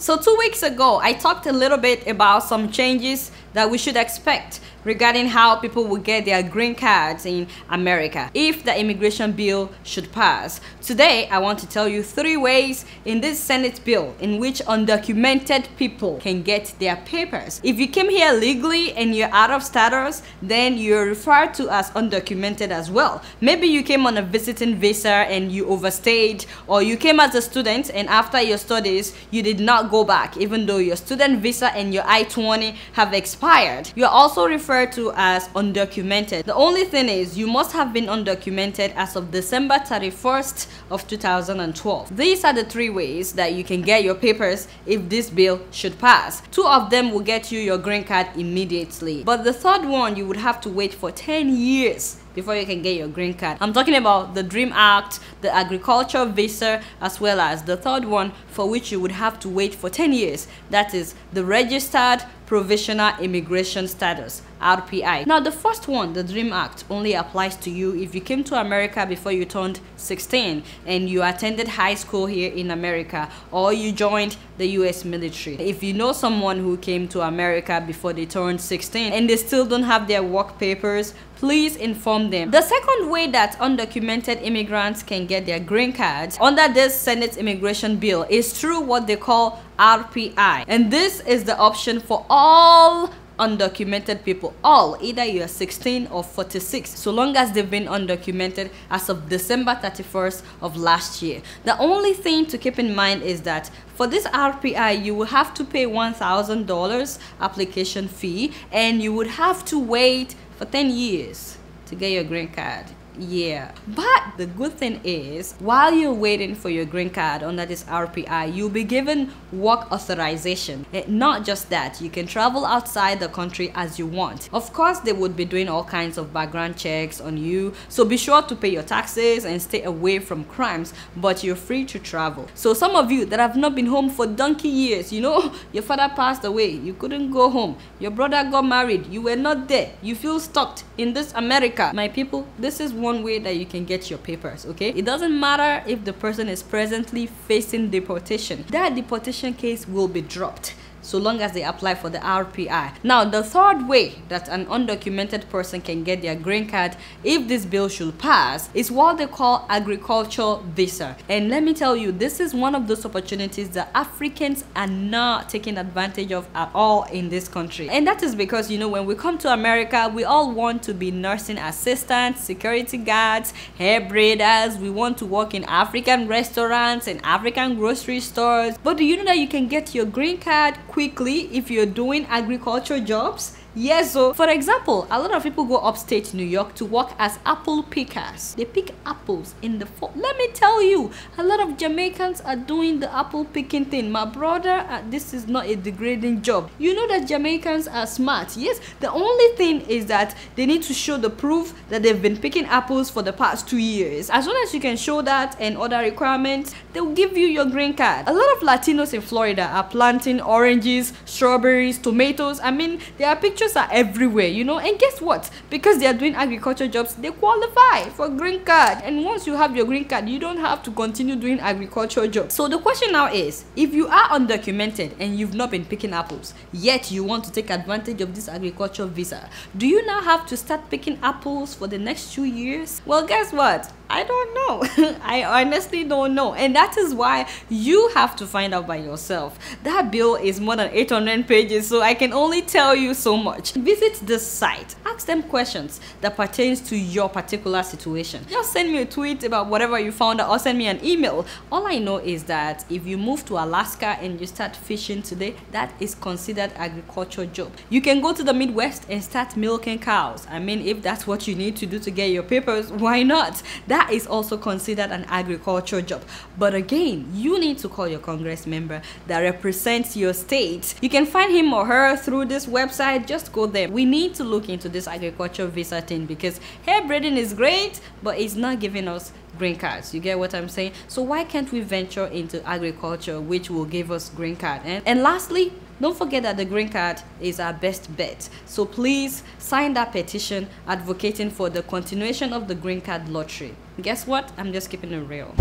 So 2 weeks ago, I talked a little bit about some changes that we should expect regarding how people will get their green cards in America if the immigration bill should pass. Today, I want to tell you 3 ways in this Senate bill in which undocumented people can get their papers. If you came here legally and you're out of status, then you're referred to as undocumented as well. Maybe you came on a visiting visa and you overstayed, or you came as a student and after your studies, you did not go back even though your student visa and your I-20 have expired. You are also referred to as undocumented. The only thing is you must have been undocumented as of December 31st of 2012. These are the 3 ways that you can get your papers if this bill should pass. 2 of them will get you your green card immediately, but the 3rd one you would have to wait for 10 years before you can get your green card. I'm talking about the Dream Act, the agriculture visa, as well as the 3rd one for which you would have to wait for 10 years. That is the Registered Provisional Immigration Status, RPI. Now the first one, the Dream Act, only applies to you if you came to America before you turned 16 and you attended high school here in America, or you joined the US military. If you know someone who came to America before they turned 16 and they still don't have their work papers, please inform them. The second way that undocumented immigrants can get their green cards under this Senate immigration bill is through what they call RPI. And this is the option for all undocumented people, all, either you are 16 or 46, so long as they've been undocumented as of December 31st of last year. The only thing to keep in mind is that for this RPI, you will have to pay $1,000 application fee and you would have to wait for 10 years to get your green card. Yeah, but the good thing is while you're waiting for your green card under this RPI, you'll be given work authorization. And not just that, you can travel outside the country as you want. Of course, they would be doing all kinds of background checks on you, so be sure to pay your taxes and stay away from crimes, but you're free to travel. So some of you that have not been home for donkey years, you know, your father passed away, you couldn't go home, your brother got married, you were not there, you feel stuck in this America. My people, this is one way that you can get your papers, okay? It doesn't matter if the person is presently facing deportation. That deportation case will be dropped so long as they apply for the RPI. Now, the 3rd way that an undocumented person can get their green card if this bill should pass is what they call agricultural visa. And let me tell you, this is one of those opportunities that Africans are not taking advantage of at all in this country. And that is because, you know, when we come to America, we all want to be nursing assistants, security guards, hair braiders. We want to work in African restaurants and African grocery stores. But do you know that you can get your green card quickly if you're doing agriculture jobs? Yes, so for example, a lot of people go upstate New York to work as apple pickers. They pick apples in the fall. Let me tell you, a lot of Jamaicans are doing the apple picking thing. My brother, this is not a degrading job. You know that Jamaicans are smart. Yes, the only thing is that they need to show the proof that they've been picking apples for the past 2 years. As soon as you can show that and other requirements, they'll give you your green card. A lot of Latinos in Florida are planting oranges, strawberries, tomatoes. I mean, there are pictures are everywhere, you know, and guess what? Because they are doing agriculture jobs, they qualify for green card. And once you have your green card, you don't have to continue doing agriculture jobs. So the question now is, if you are undocumented and you've not been picking apples, yet you want to take advantage of this agriculture visa, do you now have to start picking apples for the next 2 years? Well, guess what? I don't know. I honestly don't know. And that is why you have to find out by yourself. That bill is more than 800 pages, so I can only tell you so much. Visit this site. Ask them questions that pertains to your particular situation. Just send me a tweet about whatever you found out or send me an email. All I know is that if you move to Alaska and you start fishing today, that is considered agriculture job. You can go to the Midwest and start milking cows. I mean, if that's what you need to do to get your papers, why not? That is also considered an agriculture job. But again, you need to call your Congress member that represents your state. You can find him or her through this website. Just go there. We need to look into this agriculture visa thing because hair braiding is great, but it's not giving us green cards. You get what I'm saying? So why can't we venture into agriculture, which will give us green card? And lastly, don't forget that the green card is our best bet. So please sign that petition advocating for the continuation of the green card lottery. Guess what? I'm just keeping it real.